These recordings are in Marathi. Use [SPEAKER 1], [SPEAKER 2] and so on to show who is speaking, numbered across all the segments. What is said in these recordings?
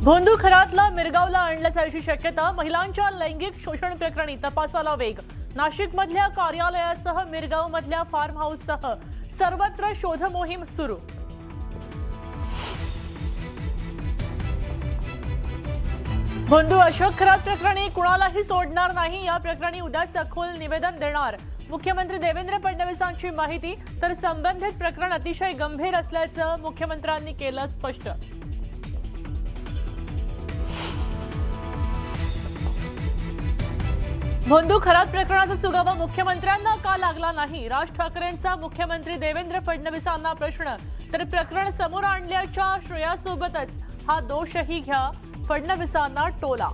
[SPEAKER 1] भोंदू खरातला मिरगावला आणलं जायची शक्यता। महिलांच्या लैंगिक शोषण प्रकरणी तपासाला वेग। नाशिकमधल्या कार्यालयासह मिरगावमधल्या फार्म हाऊससह सर्वत्र शोध मोहीम सुरू। भोंदू अशोक खरात प्रकरणी कुणालाही सोडणार नाही। या प्रकरणी उद्या सखोल निवेदन देणार। मुख्यमंत्री देवेंद्र फडणवीसांची माहिती। तर संबंधित प्रकरण अतिशय गंभीर असल्याचं मुख्यमंत्र्यांनी केलं स्पष्ट। भोंदू खरात प्रकरणाचा सुगावा मुख्यमंत्र्यांना का लागला नाही? राज ठाकरेंचा मुख्यमंत्री देवेंद्र फडणवीसांना प्रश्न। तर प्रकरण समोर आणल्याच्या श्रेयासोबतच हा दोषही घ्या, फडणवीसांना टोला।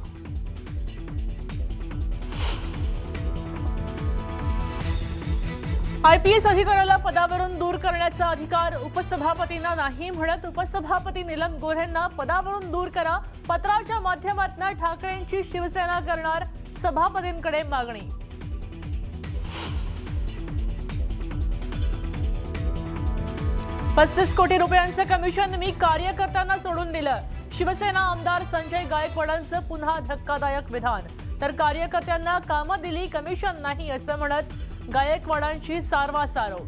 [SPEAKER 1] आयपीएस अधिकाऱ्याला पदावरून दूर करण्याचा अधिकार उपसभापतींना नाही म्हणत उपसभापती नीलम गोऱ्हेंना पदावरून दूर करा। पत्राच्या माध्यमातून ठाकरेंची शिवसेना करणार सभापतींकडे मागणी। ₹35 कोटी कमिशन मी कार्यकर्त्यांना सोडून दिलं। शिवसेना आमदार संजय गायकवाडांचं पुन्हा धक्कादायक विधान। तर कार्यकर्त्यांना कामं दिली, कमिशन नाही असं म्हणत गायकवाडांची सारवासारव।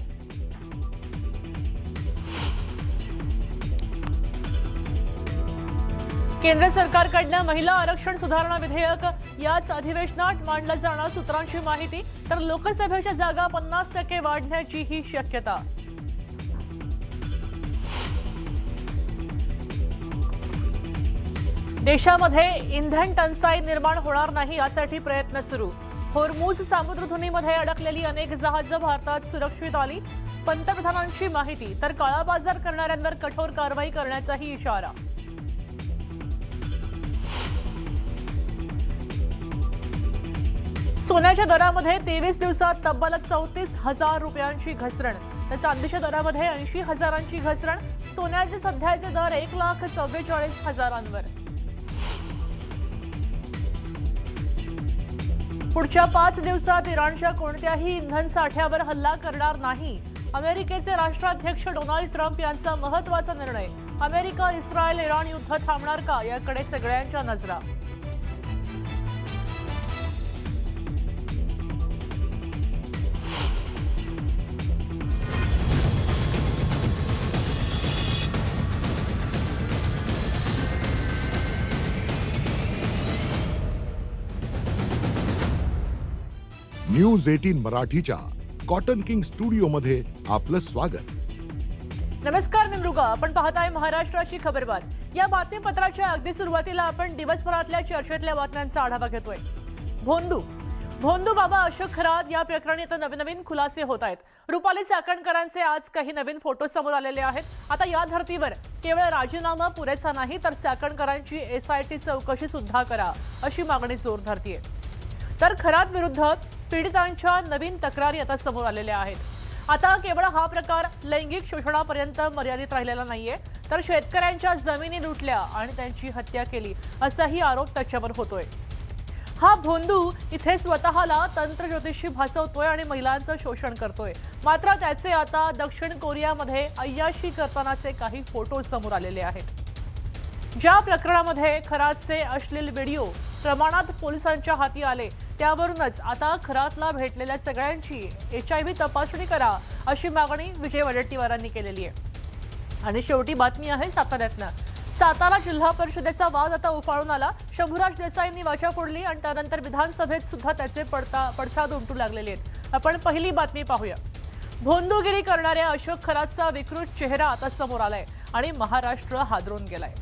[SPEAKER 1] केंद्र सरकारकडनं महिला आरक्षण सुधारणा विधेयक याच अधिवेशनात मांडलं जाणार, सूत्रांची माहिती। तर लोकसभेच्या जागा 50% वाढण्याचीही शक्यता। देशामध्ये इंधन टंचाई निर्माण होणार नाही यासाठी प्रयत्न सुरू। होर्मुझ सामुद्रधुनीमध्ये अडकलेली अनेक जहाजं भारतात सुरक्षित आली, पंतप्रधानांची माहिती। तर काळाबाजार करणाऱ्यांवर कठोर कारवाई करण्याचाही इशारा। सोन्याच्या दरामध्ये 23 दिवसात तब्बल 34,000 रुपयांची घसरण। तर चांदीच्या दरामध्ये 80,000ची घसरण। सोन्याचे सध्याचे दर 1,44,000वर। पुढच्या 5 दिवसात इराणच्या कोणत्याही इंधन साठ्यावर हल्ला करणार नाही। अमेरिकेचे राष्ट्राध्यक्ष डोनाल्ड ट्रम्प यांचा महत्त्वाचा निर्णय। अमेरिका इस्रायल इराण युद्ध थांबणार का याकडे सगळ्यांच्या नजरा।
[SPEAKER 2] न्यूज 18 मराठीच्या कॉटन किंग स्टुडिओ मध्ये आपलं स्वागत।
[SPEAKER 1] नमस्कार, मी मृगा। आपण पाहताय महाराष्ट्राची खबरबात। या बातमीपत्राच्या अगदी सुरुवातीला आपण दिवसभरातल्या चर्चेतल्या बातम्यांचा आढावा घेतोय। भोंदू बाबा अशोक खरात या प्रकरणी आता नवीन खुलासे होत आहेत। रुपाली चाकणकरांचे आज काही नवीन फोटो समोर आलेले आहेत। आता या धर्तीवर केवळ राजीनामा पुरेसा नाही, तर चाकणकरांची SIT चौकशी सुद्धा करा अशी मागणी जोर धरतीये। तर खरात विरुद्ध पीडितांच्या नवीन तक्रारी आता समोर आलेल्या आहेत। आता केवळ हा प्रकार लैंगिक शोषणापर्यंत मर्यादित राहिलेला नाहीये, तर शेतकऱ्यांच्या जमिनी लुटल्या आणि त्यांची हत्या केली असाही आरोप त्याच्यावर होतोय। हा भोंदू इथे स्वतःला तंत्रज्योतिषी भासवतोय आणि महिलांचं शोषण करतोय। मात्र त्याचे आता दक्षिण कोरियामध्ये अय्याशी करतानाचे काही फोटो समोर आलेले आहेत। ज्या प्रकरणामध्ये खरातचे अश्लील व्हिडिओ प्रमाणात पोलिसांच्या हाती आले, त्यावरूनच आता खरातला भेटलेल्या सगळ्यांची HIV तपासणी करा अशी मागणी विजय वडेट्टीवारांनी केलेली आहे। आणि शेवटी बातमी आहे साताऱ्यातनं। सातारा जिल्हा परिषदेचा वाद आता उफाळून आला। शंभूराज देसाईंनी वाचा फोडली आणि त्यानंतर विधानसभेत सुद्धा त्याचे पडसाद उमटू लागलेले आहेत। आपण पहिली बातमी पाहूया। भोंदूगिरी करणाऱ्या अशोक खरातचा विकृत चेहरा आता समोर आलाय आणि महाराष्ट्र हादरून गेलाय।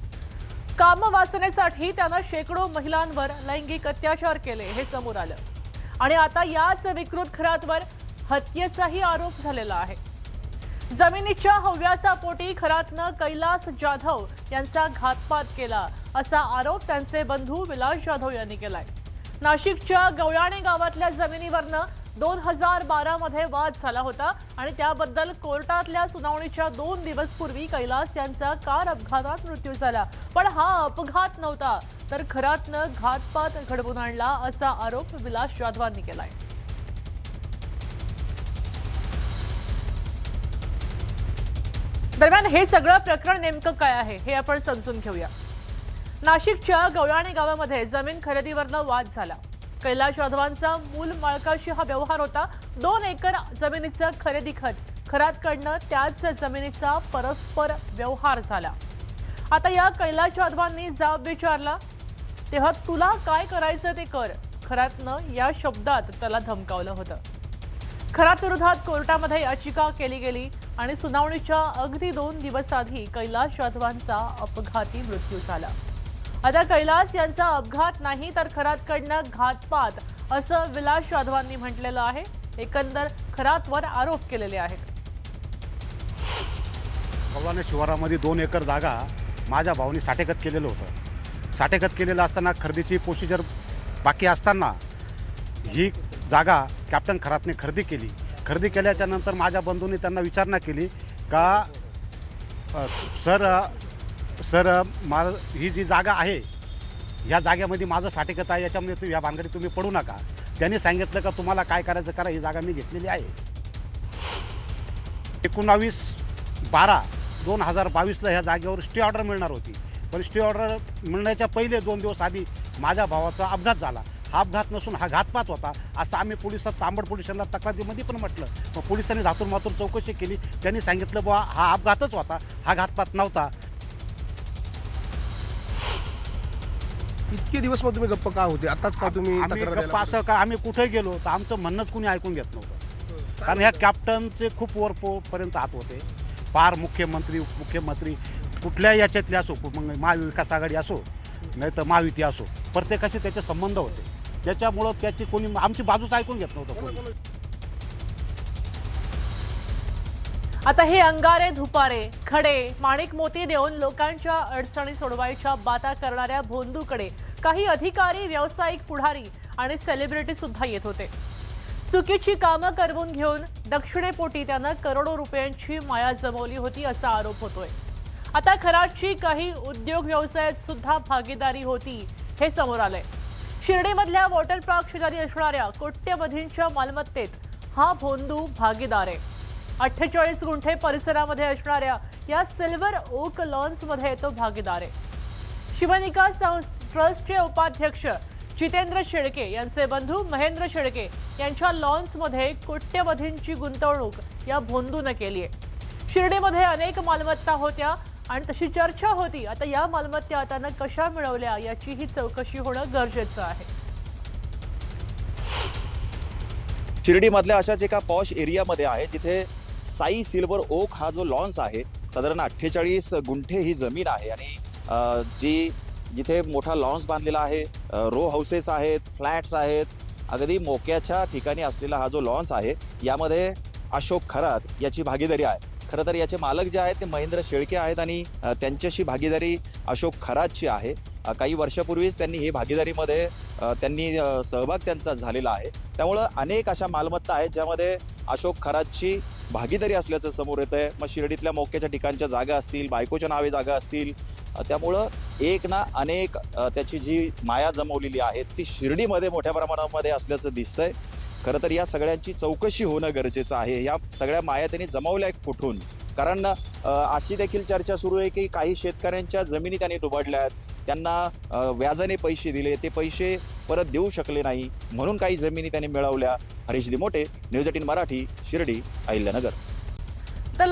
[SPEAKER 1] कामवासनेसाठी त्यानं शेकडो महिलांवर लैंगिक अत्याचार केले हे समोर आलं आणि आता याच विकृत खरातवर हत्येचाही आरोप झालेला आहे। जमिनीच्या हव्यासापोटी खरातनं कैलास जाधव यांचा घातपात केला असा आरोप त्यांचे बंधू विलास जाधव यांनी केलाय। नाशिकच्या गवळाणे गावातल्या जमिनीवरनं 2012 मध्ये वाद झाला होता आणि त्याबद्दल कोर्टातल्या सुनावणीच्या 2 दिवस पूर्वी कैलास यांचा कार अपघातात मृत्यू झाला। पण हा अपघात नव्हता, तर खरातनं घातपात घडवून आणला असा आरोप विलास जाधवांनी केलाय। दरम्यान हे सगळं प्रकरण नेमकं काय आहे हे आपण समजून घेऊया। नाशिकच्या गवळाणे गावामध्ये जमीन खरेदीवरनं वाद झाला। कैलाश जाधवांचा मूल मालकाशी हा व्यवहार होता। 2 एकर जमिनीचं खरेदी खरातकडनं त्याच जमिनीचा परस्पर व्यवहार झाला। आता या कैलाश जाधवांनी जाब विचारला तेव्हा तुला काय करायचं ते कर, खरातनं या शब्दात त्याला धमकावलं होतं। खरात विरोधात कोर्टामध्ये याचिका केली गेली आणि सुनावणीच्या अगदी 2 दिवस आधी कैलाश जाधवांचा अपघाती मृत्यू झाला। आता कैलास यांचा अपघात नाही तर खरातकडनं घातपात असं विलास जाधवांनी म्हटलेलं आहे। एकंदर खरातवर आरोप केलेले आहेत।
[SPEAKER 3] गवळाणे शिवारामध्ये 2 एकर जागा माझ्या भावाने साठेखत केलेलं होतं। साठेखत केलेलं असताना खरेदीची प्रोसिजर बाकी असताना ही जागा कॅप्टन खरातने खरेदी केली। खरेदी केल्याच्या नंतर माझ्या बंधूंनी त्यांना विचारणा केली का सर ही जी जागा आहे ह्या जागेमध्ये माझं साठेखत आहे, याच्यामध्ये तुम्ही या भानगडीत तुम्ही पडू नका। त्यांनी सांगितलं का तुम्हाला काय करायचं करा, ही जागा मी घेतलेली आहे। 19/12/2022ला ह्या जागेवर स्टे ऑर्डर मिळणार होती, पण स्टे ऑर्डर मिळण्याच्या पहिले 2 दिवस आधी माझ्या भावाचा अपघात झाला। हा अपघात नसून हा घातपात होता असं आम्ही पोलिसात तांबड पोलिसांना तक्रारीमध्ये पण म्हटलं। मग पोलिसांनी धातूर मातूर चौकशी केली, त्यांनी सांगितलं बुवा हा अपघातच होता, हा घातपात नव्हता।
[SPEAKER 4] इतके दिवस मग तुम्ही गप्प का होते? आताच का तुम्ही
[SPEAKER 3] आम्ही
[SPEAKER 4] तक्रार
[SPEAKER 3] गप्प
[SPEAKER 4] द्यायला
[SPEAKER 3] असं का आम्ही कुठे गेलो तर आमचं म्हणणंच कुणी ऐकून घेत नव्हतं, कारण ह्या कॅप्टनचे खूप वरपर्यंत हात होते। पार मुख्यमंत्री उपमुख्यमंत्री कुठल्या याच्यातले असो, मग महाविकास आघाडी असो नाही तर महायुती असो, प्रत्येकाशी त्याचे संबंध होते। त्याच्यामुळं त्याची कोणी आमची बाजूच ऐकून घेत नव्हतं कोणी।
[SPEAKER 1] आता हे अंगारे धुपारे खडे माणिक मोती देऊन लोकांच्या अडचणी सोडवायच्या बाता करणाऱ्या भोंदूकडे काही अधिकारी, व्यावसायिक पुढारी आणि सेलिब्रिटी सुद्धा येत होते। चुकीची कामं करवून घेऊन दक्षिणेपोटी त्यानं करोडो रुपयांची माया जमवली होती असा आरोप होतोय। आता खरातची काही उद्योग व्यवसायात सुद्धा भागीदारी होती हे समोर आलंय। शिर्डीमधल्या वॉटर पार्क शेजारी असणाऱ्या कोट्यवधींच्या मालमत्तेत हा भोंदू भागीदार आहे। 48 गुंठे परिसरामध्ये असणाऱ्या या सिल्वर ओक लॉन्समध्ये तो भागीदार आहे। शिवनिका ट्रस्टचे उपाध्यक्ष जितेंद्र शेळके यांचे बंधू महेंद्र शेळके यांच्या लॉन्समध्ये कोट्यवधींची गुंतवणूक या भोंदूने केली आहे। शिर्डीमध्ये अनेक मालमत्ता होत्या आणि तशी चर्चा होती। आता या मालमत्ता त्यानं कशा मिळवल्या याचीही चौकशी होणं गरजेचं आहे।
[SPEAKER 5] शिर्डीमधल्या अशाच एका पॉश एरियामध्ये आहे जिथे साई सिल्वर ओक हा जो लॉन्स आहे, साधारण 48 गुंठे ही जमीन आहे आणि जिथे मोठा लॉन्स बांधलेला आहे, रो हाऊसेस आहेत, फ्लॅट्स आहेत, अगदी मोक्याच्या ठिकाणी असलेला हा जो लॉन्स आहे यामध्ये अशोक खरात याची भागीदारी आहे। खरं तर याचे मालक जे आहेत ते महेंद्र शेळके आहेत आणि त्यांच्याशी भागीदारी अशोक खरातची आहे। काही वर्षापूर्वीच त्यांनी ही भागीदारीमध्ये सहभाग त्यांचा झालेला आहे। त्यामुळं अनेक अशा मालमत्ता आहेत ज्यामध्ये अशोक खरातची भागीदारी असल्याचं समोर येतं आहे। मग शिर्डीतल्या मोक्याच्या ठिकाणच्या जागा असतील, बायकोच्या नावे जागा असतील, त्यामुळं एक ना अनेक त्याची जी माया जमवलेली आहे ती शिर्डीमध्ये मोठ्या प्रमाणामध्ये असल्याचं दिसतंय। खरं तर या सगळ्यांची चौकशी होणं गरजेचं आहे। या सगळ्या माया त्यांनी जमवल्या कुठून? कारण अशी देखील चर्चा सुरू आहे की काही शेतकऱ्यांच्या जमिनी त्यांनी डुबाडल्या आहेत, त्यांना व्याजाने पैसे दिले, ते पैसे परत देऊ शकले नाही म्हणून काही जमिनी त्यांनी मिळवल्या। हरीश दिमोटे, न्यूज 18 मराठी, शिर्डी, अहिल्यानगर।